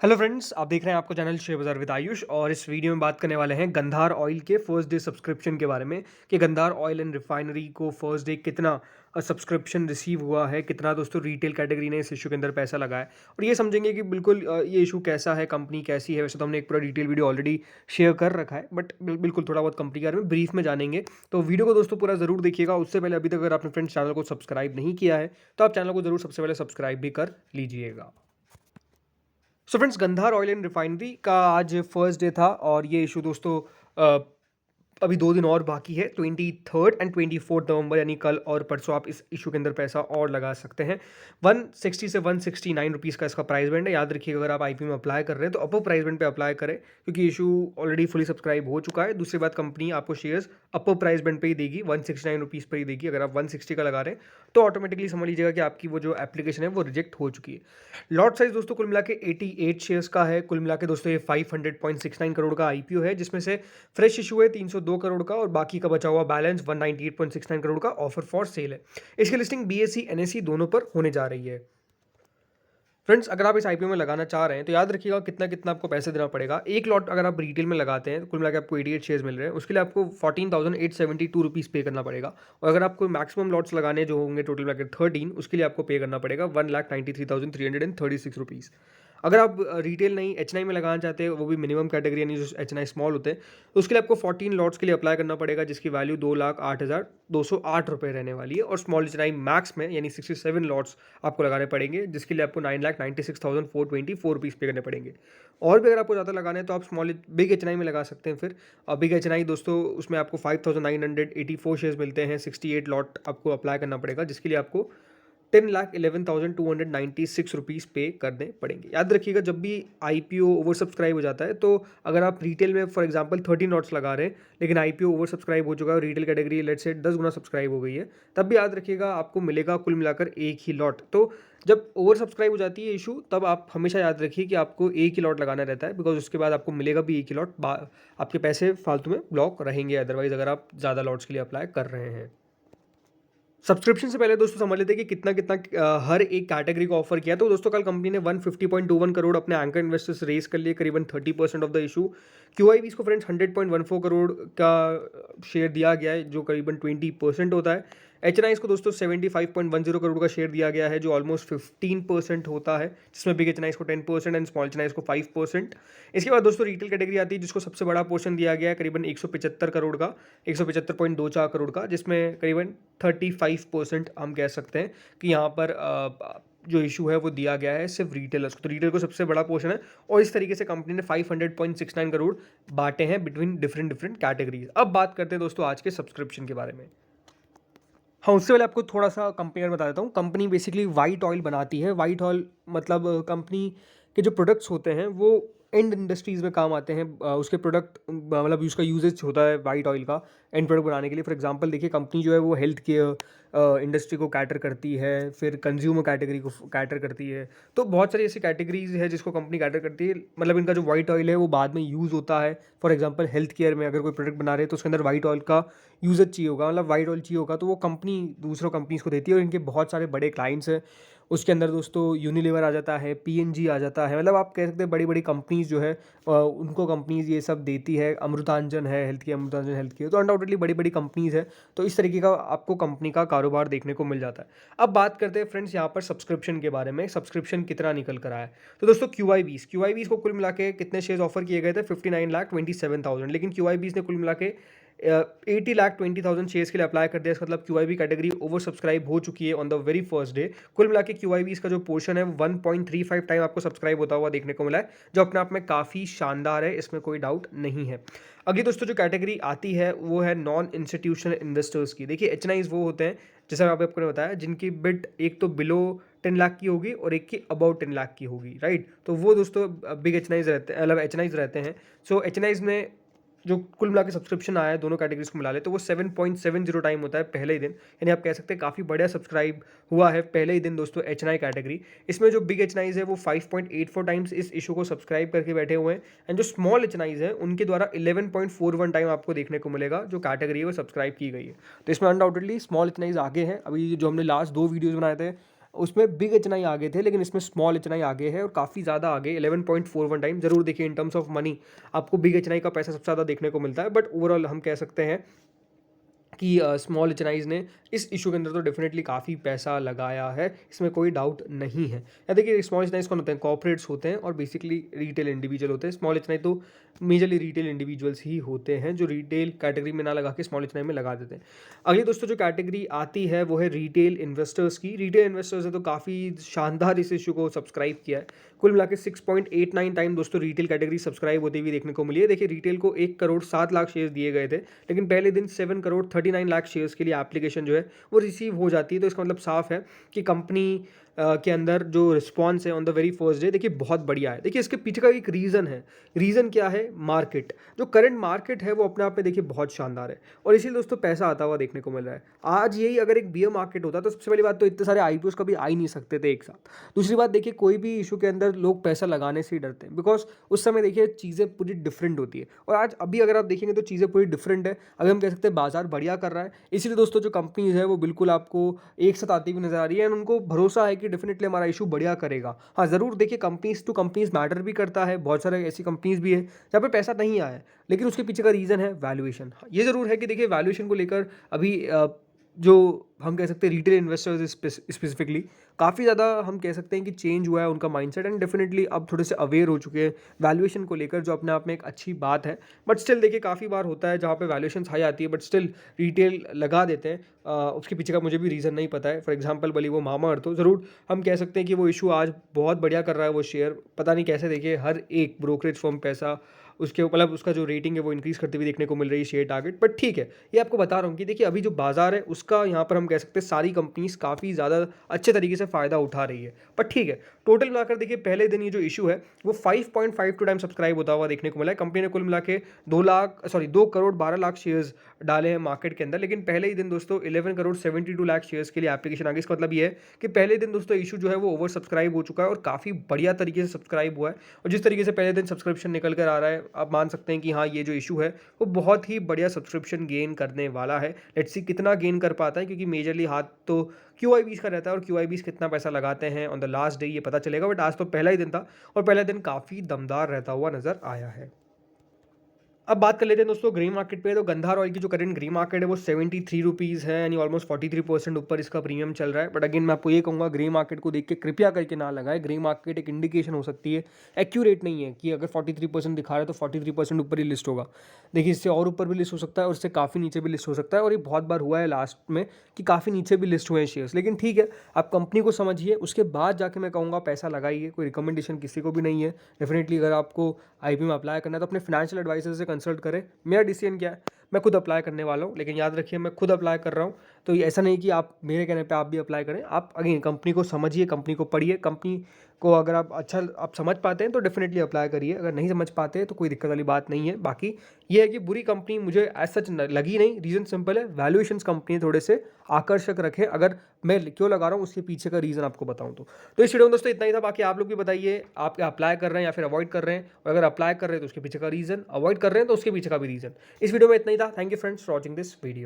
Hello friends, आप देख रहे हैं आपका चैनल शेयर बाजार विद आयुष। और इस वीडियो में बात करने वाले हैं गंधार ऑयल के फर्स्ट डे सब्सक्रिप्शन के बारे में कि गंधार ऑयल एंड रिफाइनरी को फर्स्ट डे कितना सब्सक्रिप्शन रिसीव हुआ है, कितना दोस्तों रिटेल कैटेगरी ने इस इशू के अंदर पैसा लगाया। और ये समझेंगे कि बिल्कुल ये इशू कैसा है, कंपनी कैसी है। वैसे तो हमने एक पूरा डिटेल वीडियो ऑलरेडी शेयर कर रखा है, बट बिल्कुल थोड़ा बहुत कंपनी के बारे में ब्रीफ में जानेंगे। तो वीडियो को दोस्तों पूरा ज़रूर देखिएगा। उससे पहले अभी तक अगर आपने फ्रेंड्स चैनल को सब्सक्राइब नहीं किया है तो आप चैनल को ज़रूर सबसे पहले सब्सक्राइब भी कर लीजिएगा। So friends, Gandhar oil and refinery का आज फर्स्ट डे था और ये इशू दोस्तों अभी 2 दिन और बाकी है। 23 एंड 24 नवंबर यानी कल और परसों आप इस इशू के अंदर पैसा और लगा सकते हैं। 160 से 169 रुपीज़ का इसका प्राइस बैंड है। याद रखिएगा, अगर आप आईपीओ में अप्लाई कर रहे हैं तो अपर प्राइस बैंड पे अप्लाई करें, क्योंकि इशू ऑलरेडी फुली सब्सक्राइब हो चुका है। दूसरी बात, कंपनी आपको शेयर्स अपर प्राइस बैंड पे ही देगी, 169 रुपीज़ पर ही देगी। अगर आप 160 का लगा रहे हैं तो ऑटोमेटिकली समझ लीजिएगा कि आपकी वो जो एप्लीकेशन है वो रिजेक्ट हो चुकी है। लॉट साइज दोस्तों कुल मिला के 88 शेयर्स का है। कुल मिला के दोस्तों ये 500.69 करोड़ का आईपीओ है, जिसमें से फ्रेश इशू है 302 करोड़ का और बाकी का बचा हुआ बैलेंस 198.69 करोड़ का ऑफर फॉर सेल है। इसकी लिस्टिंग बीएसई एनएसई दोनों पर होने जा रही है। फ्रेंड्स, अगर आप इस आईपीओ में लगाना चाह रहे हैं तो याद रखिएगा कितना कितना आपको पैसे देना पड़ेगा। एक लॉट अगर आप रिटेल में लगाते हैं, कुल मिला के आपको 88 शेयर्स मिल रहे हैं, उसके लिए आपको 14,872 रुपीज़ पे करना पड़ेगा। और अगर आपको मैक्सिमम लॉट्स लगाने जो होंगे टोटल मिला के 13, उसके लिए आपको पे करना पड़ेगा 1,93,336 रुपीज़। अगर आप रिटेल नहीं एच में लगाना चाहते हैं, वो भी मिनिमम कैटेगरी यानी जो एच स्मॉल होते हैं, तो उसके लिए आपको 14 लॉट्स के लिए अप्लाई करना पड़ेगा, जिसकी वैल्यू 2,08,208 रुपये रहने वाली है। और स्मॉल एच मैक्स में यानी 67 लॉट्स आपको लगाने पड़ेंगे, जिसके लिए आपको 9,96,424 पे करने पड़ेंगे। और भी अगर आपको ज़्यादा लगाना है तो आप स्मॉल बिग एच में लगा सकते हैं। फिर बिग एच दोस्तों, उसमें आपको 5,984 शेयर्स मिलते हैं। 68 लॉट आपको अप्लाई करना पड़ेगा, जिसके लिए आपको 10,11,296 रुपीज़ पे करने पड़ेंगे। याद रखिएगा, जब भी आईपीओ ओवर सब्सक्राइब हो जाता है, तो अगर आप रिटेल में फॉर एग्जांपल 13 लॉट्स लगा रहे हैं, लेकिन आईपीओ ओवर सब्सक्राइब हो चुका है और retail category let's say 10 Guna subscribe हो गई है, तब भी याद रखिएगा आपको मिलेगा कुल मिलाकर एक ही लॉट। तो जब ओवर सब्सक्राइब हो जाती है इशू, तब आप हमेशा याद रखिए कि आपको एक ही लॉट लगाना रहता है, बिकॉज उसके बाद आपको मिलेगा भी एक ही लॉट। आपके पैसे फालतू में ब्लॉक रहेंगे अदरवाइज, अगर आप ज़्यादा लॉट्स के लिए अप्लाई कर रहे हैं। सब्सक्रिप्शन से पहले दोस्तों समझ लेते हैं कि कितना कितना हर एक कैटेगरी को ऑफर किया। तो दोस्तों कल कंपनी ने 150.21 करोड़ अपने एंकर इन्वेस्टर्स रेस कर लिए, करीबन 30% ऑफ द इशू। क्यूआईबीज को फ्रेंड्स 100.14 करोड़ का शेयर दिया गया है, जो करीबन 20% होता है। एच को दोस्तों 75.10 करोड़ का शेयर दिया गया है, जो ऑलमोस्ट 15% होता है, जिसमें बिग एच को 10% एंड स्मॉल एच को 5%। इसके बाद दोस्तों रिटेल कैटेगरी आती है, जिसको सबसे बड़ा पोर्शन दिया गया है, करीबन 175 करोड़ का, 175.24 करोड़ का, जिसमें करीबन 35% हम कह सकते हैं कि यहाँ पर जो इशू है वो दिया गया है सिर्फ रिटेलर्स को। तो रिटेल को सबसे बड़ा पोर्शन है और इस तरीके से कंपनी ने 500.69 करोड़ बांटे हैं बिटवीन डिफरेंट डिफरेंट कैटेगरीज। अब बात करते हैं दोस्तों आज के सब्सक्रिप्शन के बारे में। हाँ, उससे पहले आपको थोड़ा सा कंपेयर बता देता हूँ। कंपनी बेसिकली वाइट ऑयल बनाती है। वाइट ऑयल मतलब कंपनी के जो प्रोडक्ट्स होते हैं वो एंड इंडस्ट्रीज़ में काम आते हैं। उसके प्रोडक्ट मतलब उसका यूजेज होता है वाइट ऑयल का एंड प्रोडक्ट बनाने के लिए। फॉर एग्जांपल देखिए, कंपनी जो है वो हेल्थ केयर इंडस्ट्री को कैटर करती है, फिर कंज्यूमर कैटेगरी को कैटर करती है। तो बहुत सारी ऐसी कैटेगरीज है जिसको कंपनी कैटर करती है। मतलब इनका जो वाइट ऑयल है वो बाद में यूज़ होता है। फॉर एग्जांपल हेल्थ केयर में अगर कोई प्रोडक्ट बना रहे हैं तो उसके अंदर वाइट ऑयल का यूजेज चाहिए होगा, मतलब वाइट ऑयल चाहिए होगा, तो वो कंपनी दूसरों कंपनीज को देती है। और इनके बहुत सारे बड़े क्लाइंट्स हैं। उसके अंदर दोस्तों यूनिलीवर आ जाता है, पीएनजी आ जाता है। मतलब आप कह सकते हैं बड़ी बड़ी कंपनीज जो है उनको कंपनीज ये सब देती है। अमृतांजन है health care, Amrutanjan health care, तो अनडाउटेडली बड़ी बड़ी कंपनीज है। तो इस तरीके का आपको कंपनी का कारोबार देखने को मिल जाता है। अब बात करते हैं फ्रेंड्स यहाँ पर सब्सक्रिप्शन के बारे में। सब्सक्रिप्शन कितना निकल कर आया है, तो दोस्तों क्यूआईबीज को कुल मिला के कितने शेयर ऑफर किए गए थे? 59,27,000। लेकिन क्यूआईबीज ने कुल मिला के 80,20,000 शेयर्स के लिए अप्लाई कर दिया। इसका मतलब क्यूआईबी कैटेगरी ओवर सब्सक्राइब हो चुकी है on the very first day. कुल मिला के क्यूआईबी इसका जो पोर्शन है 1.35 टाइम आपको सब्सक्राइब होता हुआ देखने को मिला है, जो अपने आप में काफ़ी शानदार है, इसमें कोई डाउट नहीं है। अगली दोस्तों जो कैटेगरी आती है वो है नॉन इंस्टीट्यूशनल इन्वेस्टर्स की। देखिए एच वो होते हैं, जैसा मैं आपको बताया, जिनकी बिड एक तो बिलो 10 लाख की होगी और एक की अबाउट 10 लाख की होगी, राइट। तो वो दोस्तों बिग एच रहते हैं, मतलब एच रहते हैं। सो एच में जो कुल मिला के सब्सक्रिप्शन आया है दोनों कैटेगरीज को मिला ले तो वो 7.70 टाइम होता है पहले ही दिन। यानी आप कह सकते हैं काफ़ी बढ़िया सब्सक्राइब हुआ है पहले ही दिन दोस्तों एच कैटेगरी। इसमें जो बिग एच है वो 5.84 टाइम्स इस इशू को सब्सक्राइब करके बैठे हुए हैं। एंड जो स्मॉल एच है उनके द्वारा 11.41 टाइम आपको देखने को मिलेगा जो कैटेगरी है वो सब्सक्राइब की गई है। तो इसमें अनडाउटेडली स्मॉल एच आगे हैं। अभी जो हमने लास्ट 2 वीडियोज़ बनाए थे उसमें बिग एच आगे थे, लेकिन इसमें स्मॉल एच आगे है और काफ़ी ज़्यादा आगे 11.41 टाइम। जरूर देखिए इन टर्म्स ऑफ मनी आपको बिग एच का पैसा सबसे ज़्यादा देखने को मिलता है, बट ओवरऑल हम कह सकते हैं कि स्मॉल एच ने इस इशू के अंदर तो डेफिनेटली काफ़ी पैसा लगाया है, इसमें कोई डाउट नहीं है। या देखिए स्मॉल एच कौन होते हैं, कॉर्पोरेट्स होते हैं और बेसिकली रिटेल इंडिविजुअल होते हैं। स्मॉल एच तो मेजरली रिटेल इंडिविजुअल्स ही होते हैं जो रिटेल कैटेगरी में ना लगा के स्मॉल एच में लगा देते हैं। अगली दोस्तों जो कैटेगरी आती है वो है रिटेल इन्वेस्टर्स की। रिटेल इन्वेस्टर्स ने तो काफ़ी शानदार इस इशू को सब्सक्राइब किया है। कुल मिला के 6.89 टाइम दोस्तों रिटेल कैटेगरी सब्सक्राइब होती हुई देखने को मिली है। देखिए रिटेल को 1 करोड़ 7 लाख शेयर दिए गए थे, लेकिन पहले दिन 7 करोड़ 39 लाख शेयर्स के लिए एप्लीकेशन जो है वो रिसीव हो जाती है। तो इसका मतलब साफ है कि कंपनी के अंदर जो रिस्पॉन्स है on the very first day देखिए बहुत बढ़िया है। देखिए इसके पीछे का एक रीज़न है। रीज़न क्या है? मार्केट। जो करंट मार्केट है वो अपने आप में देखिए बहुत शानदार है और इसीलिए दोस्तों पैसा आता हुआ देखने को मिल रहा है। आज यही अगर एक बियर मार्केट होता तो सबसे पहली बात तो इतने सारे आईपीओस कभी आ ही नहीं सकते थे एक साथ। दूसरी बात देखिए कोई भी इशू के अंदर लोग पैसा लगाने से ही डरते हैं, बिकॉज उस समय देखिए चीज़ें पूरी डिफरेंट होती है और आज अभी अगर आप देखेंगे तो चीज़ें पूरी डिफरेंट है। अभी हम कह सकते हैं बाजार बढ़िया कर रहा है, इसीलिए दोस्तों जो कंपनीज है वो बिल्कुल आपको एक साथ आती हुई नजर आ रही है एंड उनको भरोसा है कि डेफिनेटली हमारा इशू बढ़िया करेगा। हाँ ज़रूर देखिए कंपनीज टू कंपनीज मैटर भी करता है, बहुत सारे ऐसी कंपनीज भी है जहाँ पे पैसा नहीं आया है, लेकिन उसके पीछे का रीज़न है वैल्यूएशन। ये ज़रूर है कि देखिए वैल्यूएशन को लेकर अभी जो हम कह सकते हैं रिटेल इन्वेस्टर्स स्पेसिफिकली काफ़ी ज़्यादा हम कह सकते हैं कि चेंज हुआ है उनका माइंडसेट एंड डेफिनेटली अब थोड़े से अवेयर हो चुके हैं वैल्यूएशन को लेकर, जो अपने आप में एक अच्छी बात है। बट स्टिल देखिए काफ़ी बार होता है जहाँ पे वैल्यूएशन हाई आती है बट स्टिल रिटेल लगा देते हैं। उसके पीछे का मुझे भी रीज़न नहीं पता है। फॉर एग्जांपल भले वो मामाअर्थ हो, ज़रूर हम कह सकते हैं कि वो इशू आज बहुत बढ़िया कर रहा है वो शेयर, पता नहीं कैसे। देखिए हर एक ब्रोकरेज फर्म पैसा उसके मतलब उसका जो रेटिंग है वो इंक्रीज़ करते हुए देखने को मिल रही है शेयर टारगेट। बट ठीक है, ये आपको बता रहा हूँ कि देखिए अभी जो बाजार है उसका यहाँ पर हम कह सकते हैं सारी कंपनीज काफ़ी ज़्यादा अच्छे तरीके से फ़ायदा उठा रही है। बट ठीक है, टोटल मिलाकर देखिए पहले दिन ये जो इशू है वो 5.52 टाइम सब्सक्राइब होता हुआ देखने को मिला है। कंपनी ने कुल मिला के 2 करोड़ 12 लाख शेयर्स डाले हैं मार्केट के अंदर, लेकिन पहले ही दिन दोस्तों 11 करोड़ 72 लाख शेयर्स के लिए एप्लीकेशन आ गई। इसका मतलब ये है कि पहले दिन दोस्तों इशू जो है वो ओवर सब्सक्राइब हो चुका है और काफ़ी बढ़िया तरीके से सब्सक्राइब हुआ है। और जिस तरीके से पहले दिन सब्सक्रिप्शन निकल कर आ रहा है, आप मान सकते हैं कि हाँ ये जो इशू है वो बहुत ही बढ़िया सब्सक्रिप्शन गेन करने वाला है। लेट्स सी कितना गेन कर पाता है, क्योंकि मेजरली हाथ तो QIBs का रहता है और QIBs कितना पैसा लगाते हैं ऑन द लास्ट डे ये पता चलेगा। बट आज तो पहला ही दिन था और पहला दिन काफ़ी दमदार रहता हुआ नजर आया है। अब बात कर लेते हैं दोस्तों ग्रे मार्केट पे। तो गंधार ऑयल की जो करंट ग्रे मार्केट है वो 73 रुपीज़ है, यानी ऑलमोस्ट 43% ऊपर इसका प्रीमियम चल रहा है। बट अगेन मैं आपको ये कहूँगा ग्रे मार्केट को देख के कृपया करके ना लगाए। ग्रे मार्केट एक इंडिकेशन हो सकती है, एक्यूरेट नहीं है कि अगर 43% दिखा रहा है तो 43% ऊपर ही लिस्ट होगा। देखिए इससे और ऊपर भी लिस्ट हो सकता है और इससे काफ़ी नीचे भी लिस्ट हो सकता है, और ये बहुत बार हुआ है लास्ट में कि काफ़ी नीचे भी लिस्ट हुए हैं शेयर्स। लेकिन ठीक है, आप कंपनी को समझिए, उसके बाद जाके मैं कहूँगा पैसा लगाइए। कोई रिकमेंडेशन किसी को भी नहीं है। डेफिनेटली अगर आपको IPO में अप्लाई करना है तो अपने फाइनेंशियल एडवाइजर से कंसल्ट करें। मेरा डिसीजन क्या है, मैं खुद अप्लाई करने वाला हूँ, लेकिन याद रखिए मैं खुद अप्लाई कर रहा हूँ, तो ये ऐसा नहीं कि आप मेरे कहने पे आप भी अप्लाई करें। आप अगेन कंपनी को समझिए, कंपनी को पढ़िए, कंपनी को अगर आप अच्छा आप समझ पाते हैं तो डेफिनेटली अप्लाई करिए, अगर नहीं समझ पाते हैं तो कोई दिक्कत वाली बात नहीं है। बाकी ये है कि बुरी कंपनी मुझे एज सच लगी नहीं। रीज़न सिंपल है, वैल्यूएशंस कंपनी थोड़े से आकर्षक रखें। अगर मैं क्यों लगा रहा हूँ उसके पीछे का रीज़न आपको बताऊँ तो इस वीडियो में दोस्तों इतना ही था। बाकी आप लोग भी बताइए, आप क्या अप्लाई कर रहे हैं या फिर अवॉइड कर रहे हैं, और अगर अप्लाई कर रहे हैं तो उसके पीछे का रीज़न, अवॉइड कर रहे हैं तो उसके पीछे का भी रीज़न। इस वीडियो में इतना ही था। Thank you friends for watching this video.